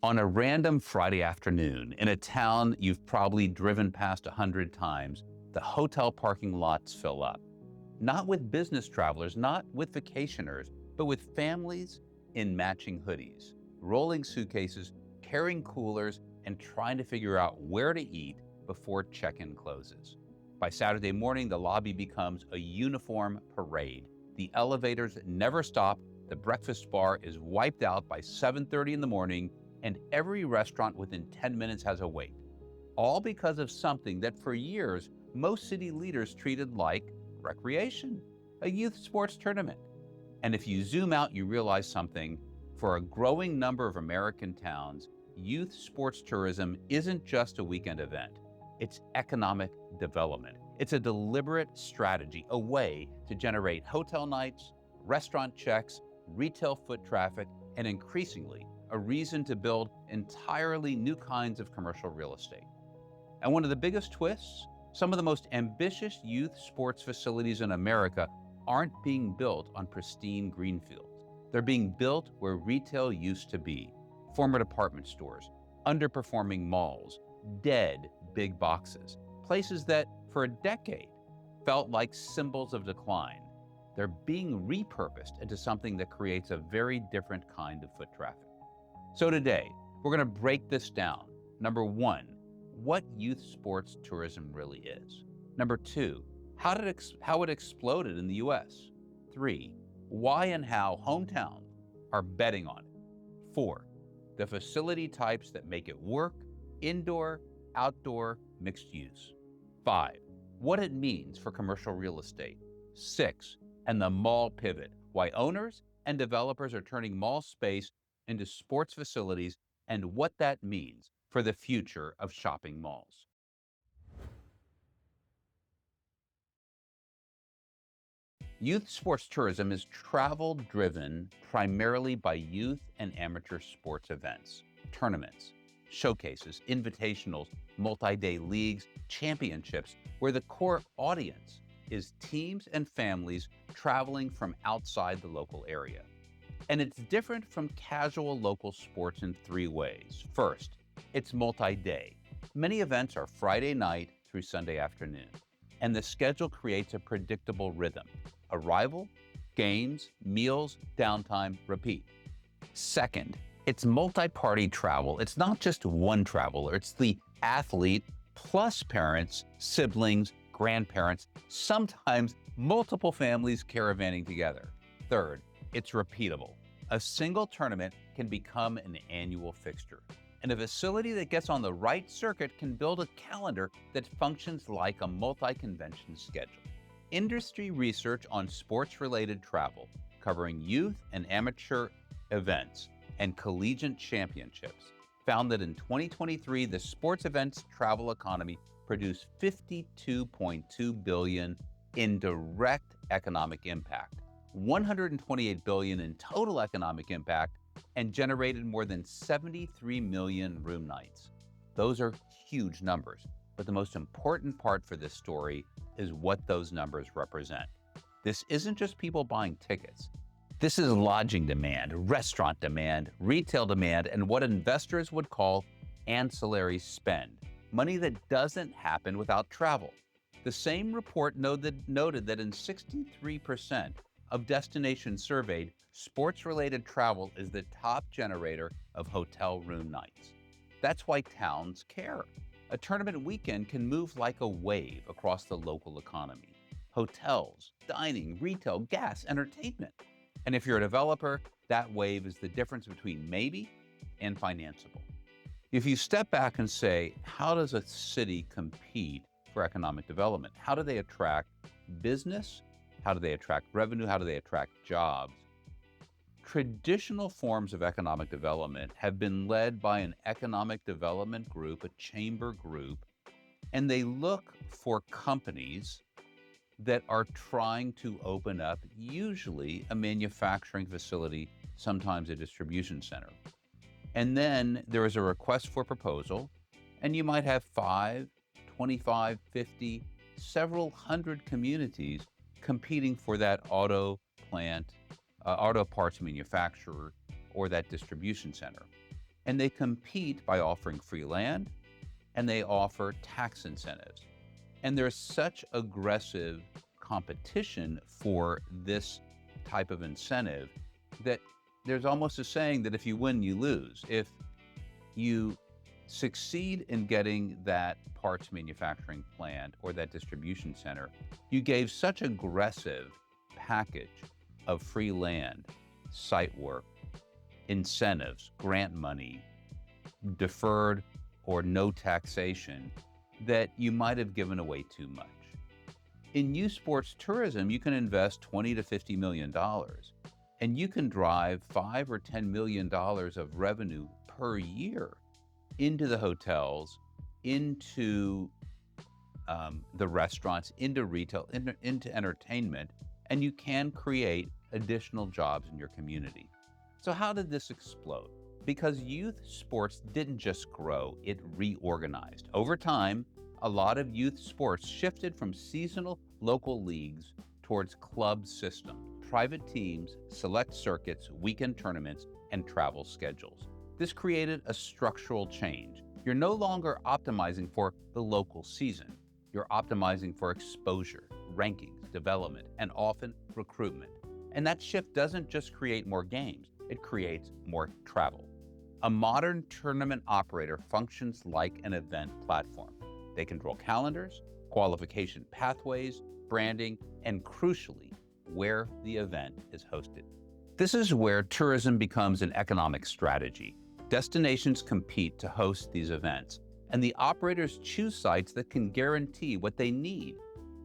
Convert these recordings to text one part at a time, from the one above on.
On a random Friday afternoon in a town you've probably driven past 100 times, the hotel parking lots fill up. Not with business travelers, not with vacationers, but with families in matching hoodies, rolling suitcases, carrying coolers, and trying to figure out where to eat before check-in closes. By Saturday morning, the lobby becomes a uniform parade. The elevators never stop, the breakfast bar is wiped out by 7:30 in the morning, and every restaurant within 10 minutes has a wait. All because of something that for years, most city leaders treated like recreation, a youth sports tournament. And if you zoom out, you realize something. For a growing number of American towns, youth sports tourism isn't just a weekend event. It's economic development. It's a deliberate strategy, a way to generate hotel nights, restaurant checks, retail foot traffic, and increasingly, a reason to build entirely new kinds of commercial real estate. And one of the biggest twists, some of the most ambitious youth sports facilities in America aren't being built on pristine greenfields. They're being built where retail used to be: former department stores, underperforming malls, dead big boxes, places that for a decade felt like symbols of decline. They're being repurposed into something that creates a very different kind of foot traffic. So today, we're going to break this down. Number one, what youth sports tourism really is. Number two, how it exploded in the US. Three, why and how hometowns are betting on it. Four, the facility types that make it work: indoor, outdoor, mixed use. Five, what it means for commercial real estate. Six, and the mall pivot, why owners and developers are turning mall space into sports facilities and what that means for the future of shopping malls. Youth sports tourism is travel driven primarily by youth and amateur sports events, tournaments, showcases, invitationals, multi-day leagues, championships, where the core audience is teams and families traveling from outside the local area. And it's different from casual local sports in three ways. First, it's multi-day. Many events are Friday night through Sunday afternoon, and the schedule creates a predictable rhythm: arrival, games, meals, downtime, repeat. Second, it's multi-party travel. It's not just one traveler, it's the athlete plus parents, siblings, grandparents, sometimes multiple families caravanning together. Third, it's repeatable. A single tournament can become an annual fixture, and a facility that gets on the right circuit can build a calendar that functions like a multi-convention schedule. Industry research on sports-related travel, covering youth and amateur events and collegiate championships, found that in 2023, the sports events travel economy produced $52.2 billion in direct economic impact, $128 billion in total economic impact, and generated more than 73 million room nights. Those are huge numbers, but the most important part for this story is what those numbers represent. This isn't just people buying tickets. This is lodging demand, restaurant demand, retail demand, and what investors would call ancillary spend, money that doesn't happen without travel. The same report noted that in 63% of destinations surveyed, sports-related travel is the top generator of hotel room nights. That's why towns care. A tournament weekend can move like a wave across the local economy. Hotels, dining, retail, gas, entertainment. And if you're a developer, that wave is the difference between maybe and financeable. If you step back and say, how does a city compete for economic development? How do they attract business? How do they attract revenue? How do they attract jobs? Traditional forms of economic development have been led by an economic development group, a chamber group, and they look for companies that are trying to open up, usually a manufacturing facility, sometimes a distribution center. And then there is a request for proposal, and you might have 5, 25, 50, several hundred communities competing for that auto parts manufacturer or that distribution center. And they compete by offering free land, and they offer tax incentives. And there's such aggressive competition for this type of incentive that there's almost a saying that if you win, you lose. If you succeed in getting that parts manufacturing plant or that distribution center, you gave such aggressive package of free land, site work, incentives, grant money, deferred or no taxation, that you might have given away too much. In youth sports tourism, you can invest $20 to $50 million, and you can drive $5 or $10 million of revenue per year into the hotels, into the restaurants, into retail, into entertainment, and you can create additional jobs in your community. So how did this explode? Because youth sports didn't just grow, it reorganized. Over time, a lot of youth sports shifted from seasonal local leagues towards club system, private teams, select circuits, weekend tournaments, and travel schedules. This created a structural change. You're no longer optimizing for the local season. You're optimizing for exposure, rankings, development, and often recruitment. And that shift doesn't just create more games, it creates more travel. A modern tournament operator functions like an event platform. They control calendars, qualification pathways, branding, and crucially, where the event is hosted. This is where tourism becomes an economic strategy. Destinations compete to host these events, and the operators choose sites that can guarantee what they need: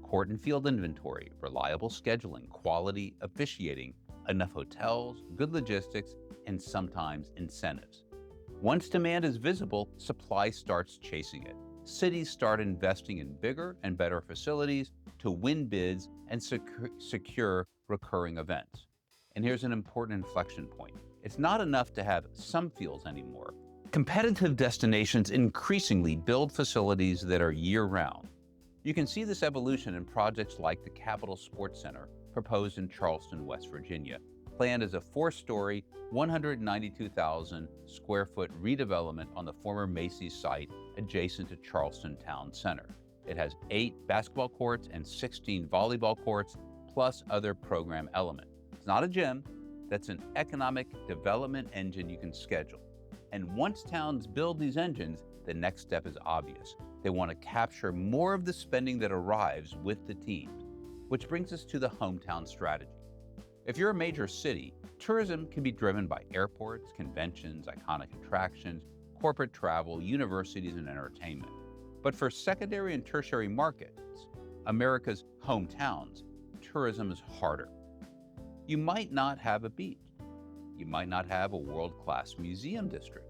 court and field inventory, reliable scheduling, quality officiating, enough hotels, good logistics, and sometimes incentives. Once demand is visible, supply starts chasing it. Cities start investing in bigger and better facilities to win bids and secure recurring events. And here's an important inflection point. It's not enough to have some fields anymore. Competitive destinations increasingly build facilities that are year-round. You can see this evolution in projects like the Capitol Sports Center, proposed in Charleston, West Virginia, planned as a 4-story, 192,000 square foot redevelopment on the former Macy's site adjacent to Charleston Town Center. It has 8 basketball courts and 16 volleyball courts, plus other program elements. It's not a gym, that's an economic development engine you can schedule. And once towns build these engines, the next step is obvious. They want to capture more of the spending that arrives with the teams, which brings us to the hometown strategy. If you're a major city, tourism can be driven by airports, conventions, iconic attractions, corporate travel, universities, and entertainment. But for secondary and tertiary markets, America's hometowns, tourism is harder. You might not have a beach. You might not have a world-class museum district.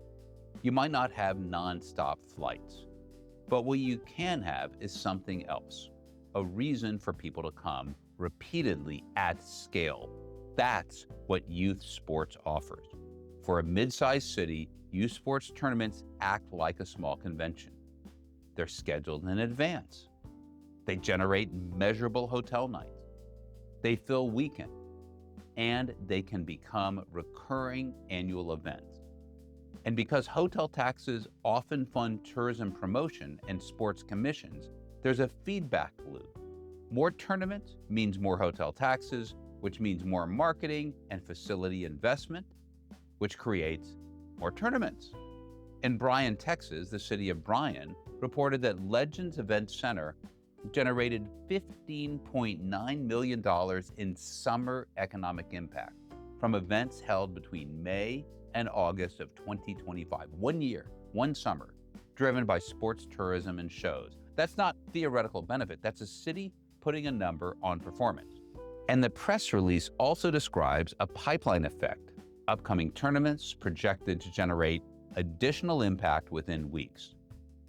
You might not have non-stop flights. But what you can have is something else, a reason for people to come repeatedly at scale. That's what youth sports offers. For a mid-sized city, youth sports tournaments act like a small convention. They're scheduled in advance. They generate measurable hotel nights. They fill weekends, and they can become recurring annual events. And because hotel taxes often fund tourism promotion and sports commissions, there's a feedback loop. More tournaments means more hotel taxes, which means more marketing and facility investment, which creates more tournaments. In Bryan, Texas, the city of Bryan reported that Legends Event Center generated $15.9 million in summer economic impact from events held between May and August of 2025. 1 year, 1 summer, driven by sports tourism and shows. That's not theoretical benefit. That's a city putting a number on performance. And the press release also describes a pipeline effect, upcoming tournaments projected to generate additional impact within weeks.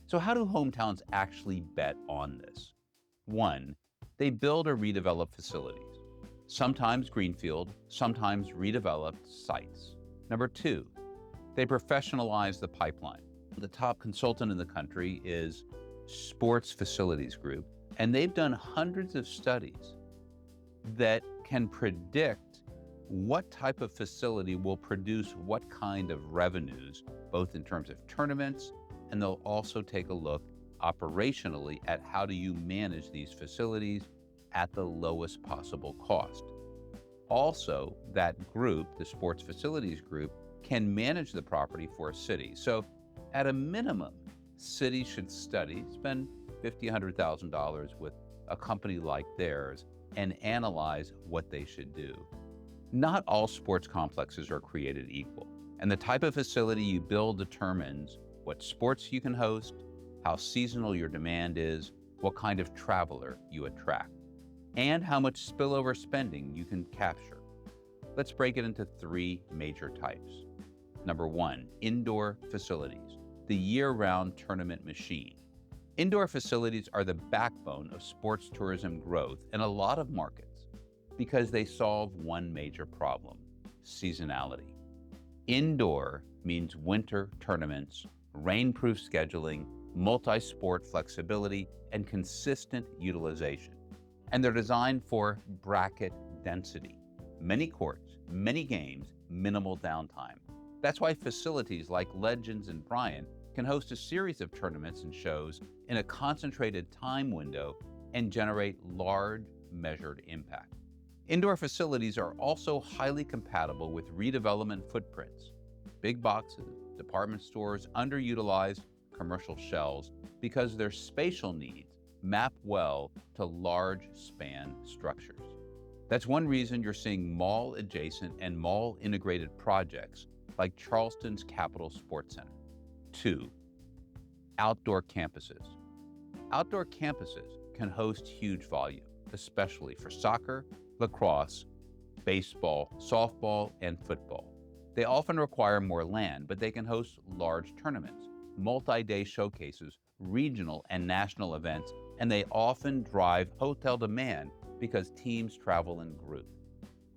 So how do hometowns actually bet on this? 1, they build or redevelop facilities, sometimes greenfield, sometimes redeveloped sites. Number 2, they professionalize the pipeline. The top consultant in the country is Sports Facilities Group, and they've done hundreds of studies that can predict What type of facility will produce what kind of revenues, both in terms of tournaments, and they'll also take a look operationally at how do you manage these facilities at the lowest possible cost. Also, that group, the sports facilities group, can manage the property for a city. So at a minimum, cities should spend $50,000, $100,000 with a company like theirs and analyze what they should do. Not all sports complexes are created equal, and the type of facility you build determines what sports you can host, how seasonal your demand is, what kind of traveler you attract, and how much spillover spending you can capture. Let's break it into three major types. Number one, indoor facilities, the year-round tournament machine. Indoor facilities are the backbone of sports tourism growth in a lot of markets because they solve one major problem: seasonality. Indoor means winter tournaments, rainproof scheduling, multi-sport flexibility, and consistent utilization. And they're designed for bracket density. Many courts, many games, minimal downtime. That's why facilities like Legends and Bryant can host a series of tournaments and shows in a concentrated time window and generate large measured impact. Indoor facilities are also highly compatible with redevelopment footprints, big boxes, department stores, underutilized commercial shells, because their spatial needs map well to large span structures. That's one reason you're seeing mall adjacent and mall integrated projects like Charleston's Capitol Sports Center. 2, outdoor campuses. Outdoor campuses can host huge volume, especially for soccer, lacrosse, baseball, softball, and football. They often require more land, but they can host large tournaments, multi-day showcases, regional and national events, and they often drive hotel demand because teams travel in groups.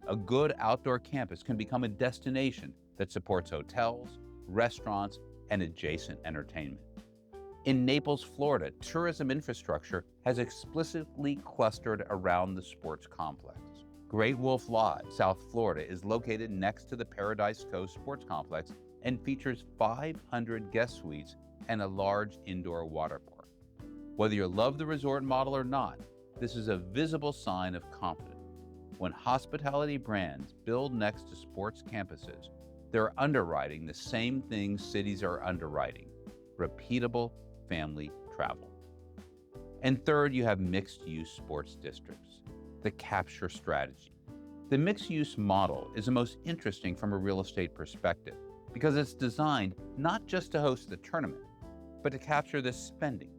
A good outdoor campus can become a destination that supports hotels, restaurants, and adjacent entertainment. In Naples, Florida, tourism infrastructure has explicitly clustered around the sports complex. Great Wolf Lodge, South Florida, is located next to the Paradise Coast Sports Complex and features 500 guest suites and a large indoor water park. Whether you love the resort model or not, this is a visible sign of confidence. When hospitality brands build next to sports campuses, they're underwriting the same things cities are underwriting: repeatable family travel. And third, you have mixed-use sports districts, the capture strategy. The mixed-use model is the most interesting from a real estate perspective because it's designed not just to host the tournament, but to capture the spending.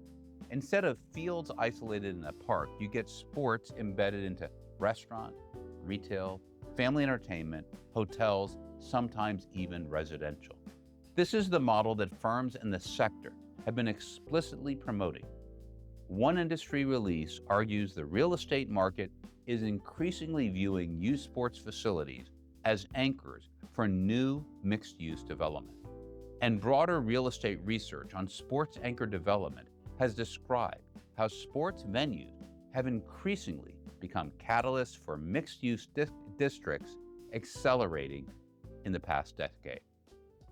Instead of fields isolated in a park, you get sports embedded into restaurant, retail, family entertainment, hotels, sometimes even residential. This is the model that firms in the sector have been explicitly promoting. One industry release argues the real estate market is increasingly viewing youth sports facilities as anchors for new mixed-use development. And broader real estate research on sports anchor development has described how sports venues have increasingly become catalysts for mixed-use districts, accelerating in the past decade.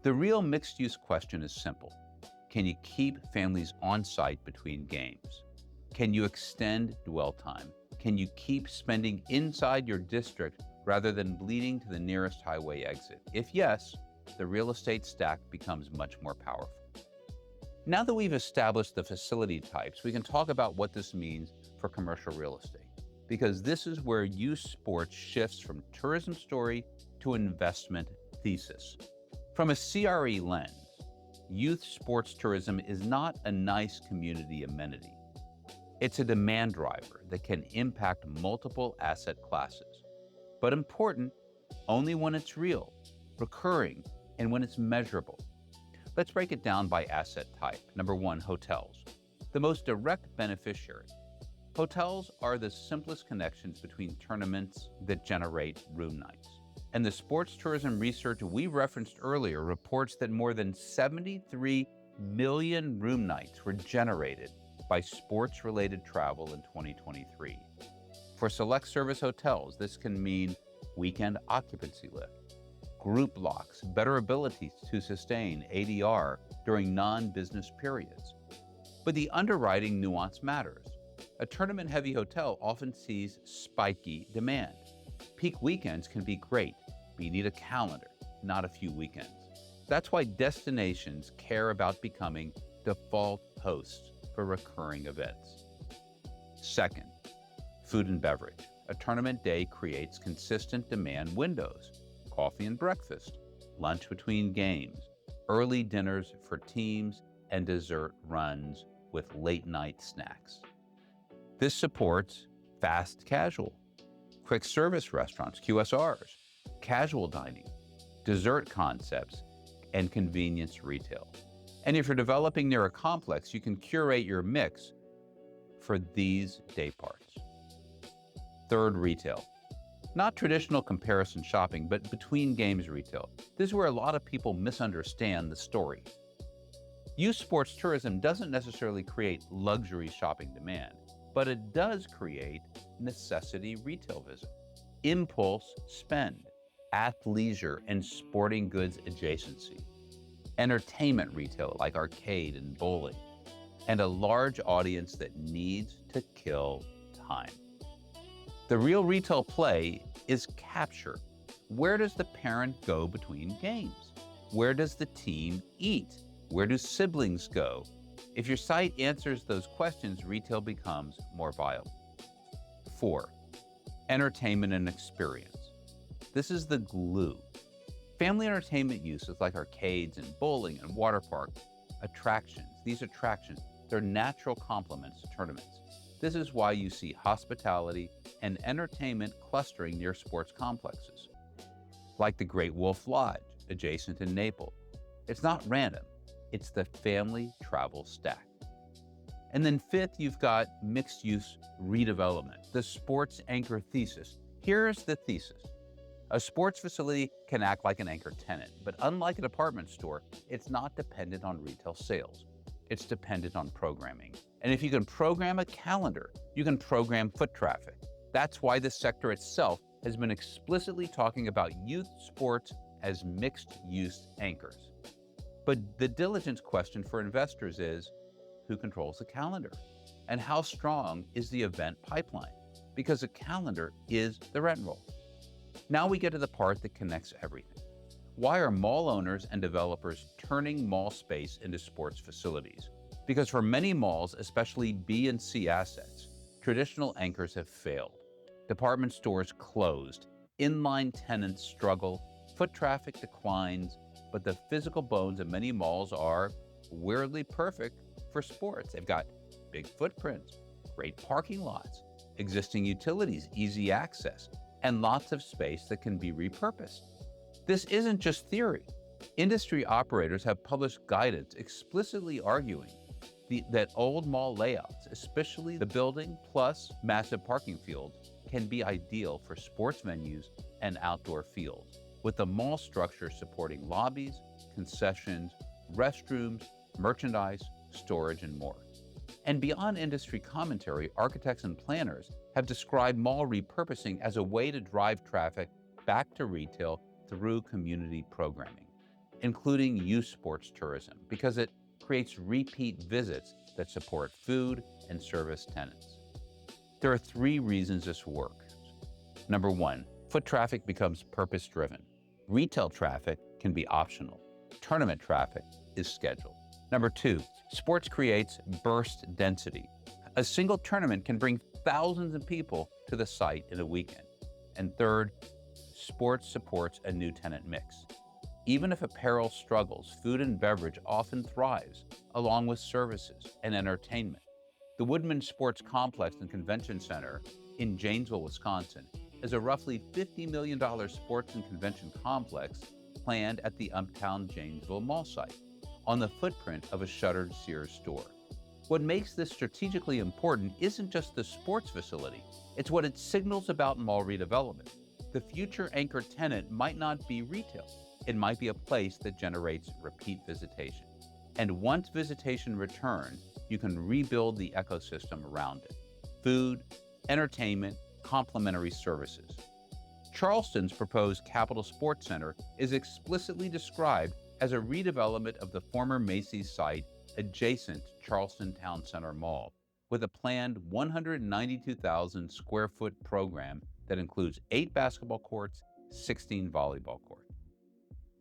The real mixed-use question is simple. Can you keep families on site between games? Can you extend dwell time? Can you keep spending inside your district rather than bleeding to the nearest highway exit? If yes, the real estate stack becomes much more powerful. Now that we've established the facility types, we can talk about what this means for commercial real estate, because this is where youth sports shifts from tourism story to investment thesis. From a CRE lens, youth sports tourism is not a nice community amenity. It's a demand driver that can impact multiple asset classes, but important only when it's real, recurring, and when it's measurable. Let's break it down by asset type. Number one, hotels. The most direct beneficiary. Hotels are the simplest connections between tournaments that generate room nights. And the sports tourism research we referenced earlier reports that more than 73 million room nights were generated by sports-related travel in 2023. For select service hotels, this can mean weekend occupancy lift, group blocks, better ability to sustain ADR during non-business periods. But the underwriting nuance matters. A tournament-heavy hotel often sees spiky demand. Peak weekends can be great, but you need a calendar, not a few weekends. That's why destinations care about becoming default hosts for recurring events. Second, food and beverage. A tournament day creates consistent demand windows: coffee and breakfast, lunch between games, early dinners for teams, and dessert runs with late-night snacks. This supports fast casual, quick service restaurants, QSRs, casual dining, dessert concepts, and convenience retail. And if you're developing near a complex, you can curate your mix for these day parts. Third, retail. Not traditional comparison shopping, but between games retail. This is where a lot of people misunderstand the story. Youth sports tourism doesn't necessarily create luxury shopping demand, but it does create necessity retail visit, impulse spend, athleisure and sporting goods adjacency, entertainment retail like arcade and bowling, and a large audience that needs to kill time. The real retail play is capture. Where does the parent go between games? Where does the team eat? Where do siblings go? If your site answers those questions, retail becomes more viable. 4, entertainment and experience. This is the glue. Family entertainment uses like arcades and bowling and water park attractions. These attractions, they're natural complements to tournaments. This is why you see hospitality and entertainment clustering near sports complexes, like the Great Wolf Lodge, adjacent in Naples. It's not random, it's the family travel stack. And then 5th, you've got mixed-use redevelopment, the sports anchor thesis. Here's the thesis. A sports facility can act like an anchor tenant, but unlike a department store, it's not dependent on retail sales. It's dependent on programming. And if you can program a calendar, you can program foot traffic. That's why the sector itself has been explicitly talking about youth sports as mixed-use anchors. But the diligence question for investors is, who controls the calendar? And how strong is the event pipeline? Because a calendar is the rent roll. Now we get to the part that connects everything. Why are mall owners and developers turning mall space into sports facilities? Because for many malls, especially B and C assets, traditional anchors have failed. Department stores closed, inline tenants struggle, foot traffic declines, but the physical bones of many malls are weirdly perfect for sports. They've got big footprints, great parking lots, existing utilities, easy access, and lots of space that can be repurposed. This isn't just theory. Industry operators have published guidance explicitly arguing that old mall layouts, especially the building plus massive parking fields, can be ideal for sports venues and outdoor fields, with the mall structure supporting lobbies, concessions, restrooms, merchandise, storage, and more. And beyond industry commentary, architects and planners have described mall repurposing as a way to drive traffic back to retail through community programming, including youth sports tourism, because it creates repeat visits that support food and service tenants. There are 3 reasons this works. Number 1, foot traffic becomes purpose-driven. Retail traffic can be optional. Tournament traffic is scheduled. Number 2, sports creates burst density. A single tournament can bring thousands of people to the site in a weekend. And third, sports supports a new tenant mix. Even if apparel struggles, food and beverage often thrives, along with services and entertainment. The Woodman Sports Complex and Convention Center in Janesville, Wisconsin, is a roughly $50 million sports and convention complex planned at the Uptown Janesville Mall site, on the footprint of a shuttered Sears store. What makes this strategically important isn't just the sports facility, it's what it signals about mall redevelopment. The future anchor tenant might not be retail. It might be a place that generates repeat visitation. And once visitation returns, you can rebuild the ecosystem around it. Food, entertainment, complementary services. Charleston's proposed Capitol Sports Center is explicitly described as a redevelopment of the former Macy's site adjacent to Charleston Town Center Mall, with a planned 192,000 square foot program that includes 8 basketball courts, 16 volleyball courts.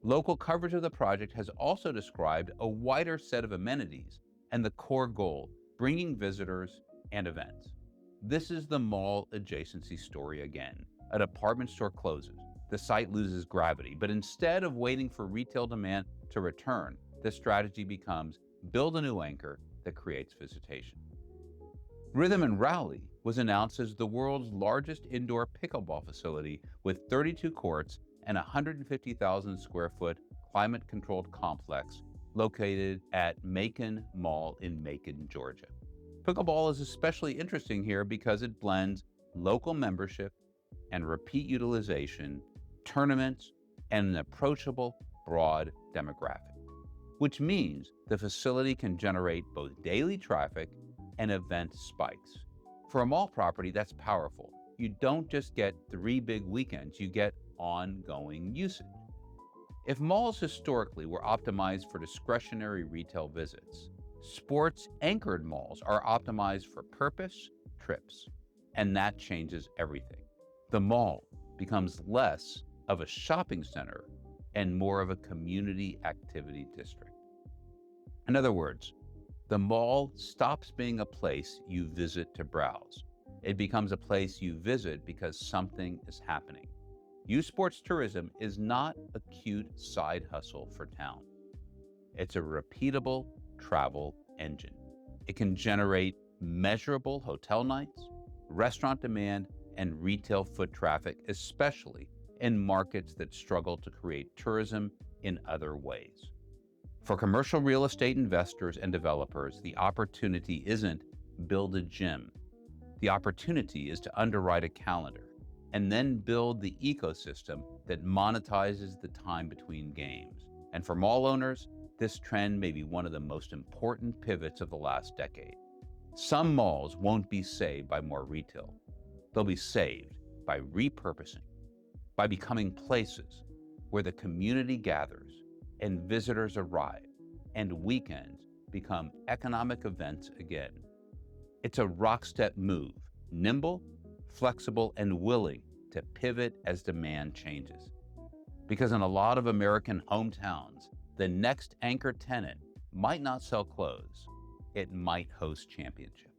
Local coverage of the project has also described a wider set of amenities and the core goal, bringing visitors and events. This is the mall adjacency story again. A department store closes, the site loses gravity, but instead of waiting for retail demand to return, the strategy becomes build a new anchor that creates visitation. Rhythm and Rally was announced as the world's largest indoor pickleball facility with 32 courts and a 150,000 square foot climate-controlled complex located at Macon Mall in Macon, Georgia. Pickleball is especially interesting here because it blends local membership and repeat utilization, tournaments, and an approachable, broad demographic, which means the facility can generate both daily traffic and event spikes. For a mall property, that's powerful. You don't just get 3 big weekends, you get ongoing usage. If malls historically were optimized for discretionary retail visits, sports-anchored malls are optimized for purpose, trips, and that changes everything. The mall becomes less of a shopping center and more of a community activity district. In other words, the mall stops being a place you visit to browse. It becomes a place you visit because something is happening. Youth sports tourism is not a cute side hustle for town. It's a repeatable travel engine. It can generate measurable hotel nights, restaurant demand, and retail foot traffic, especially in markets that struggle to create tourism in other ways. For commercial real estate investors and developers, the opportunity isn't build a gym. The opportunity is to underwrite a calendar and then build the ecosystem that monetizes the time between games. And for mall owners, this trend may be one of the most important pivots of the last decade. Some malls won't be saved by more retail. They'll be saved by repurposing, by becoming places where the community gathers and visitors arrive, and weekends become economic events again. It's a lockstep move, nimble, flexible, and willing to pivot as demand changes. Because in a lot of American hometowns, the next anchor tenant might not sell clothes, it might host championships.